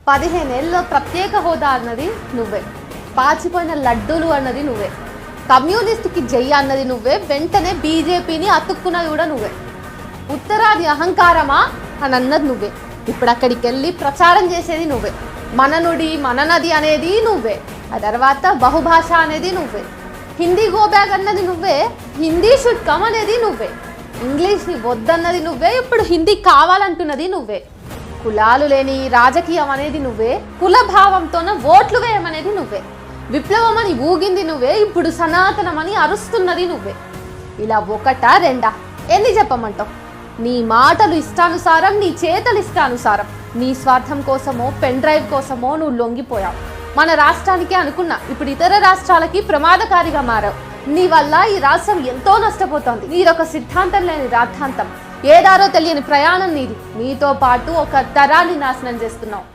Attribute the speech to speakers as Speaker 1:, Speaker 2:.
Speaker 1: 15 ఏళ్ళలో ప్రత్యేక హోదా అన్నది నువ్వే, పాచిపోయిన లడ్డూలు అన్నది నువ్వే, కమ్యూనిస్ట్కి జై అన్నది నువ్వే, వెంటనే బీజేపీని అతుక్కున్నది కూడా నువ్వే. ఉత్తరాది అహంకారమా అని అన్నది నువ్వే, ఇప్పుడు అక్కడికి వెళ్ళి ప్రచారం చేసేది నువ్వే. మన నుడి మన నది అనేది నువ్వే, ఆ తర్వాత బహుభాష అనేది నువ్వే, హిందీ గో బ్యాగ్ అన్నది నువ్వే, హిందీ షుడ్ కమ్ అనేది నువ్వే, ఇంగ్లీష్ని వద్దన్నది నువ్వే, ఇప్పుడు హిందీ కావాలంటున్నది నువ్వే. కులాలు లేని రాజకీయం అనేది నువ్వే, కుల భావంతోన ఓట్లు వేయమనేది నువ్వే, విప్లవం అని ఊగింది నువ్వే, ఇప్పుడు సనాతనమని అరుస్తున్నది నువ్వే. ఇలా ఒకటా రెండా ఎన్ని చెప్పమంటావు? నీ మాటలు ఇష్టానుసారం, నీ చేతలు ఇష్టానుసారం. నీ స్వార్థం కోసమో పెన్ డ్రైవ్ కోసమో నువ్వు లొంగిపోయావు. మన రాష్ట్రానికే అనుకున్నా, ఇప్పుడు ఇతర రాష్ట్రాలకి ప్రమాదకారిగా మారావు. నీ వల్ల ఈ రాష్ట్రం ఎంతో నష్టపోతోంది. నీదొక సిద్ధాంతం లేని రాద్ధాంతం, ఏదారో తెలియని ప్రయాణం నీది. నీతో పాటు ఒక తరాన్ని నాశనం చేస్తున్నావు.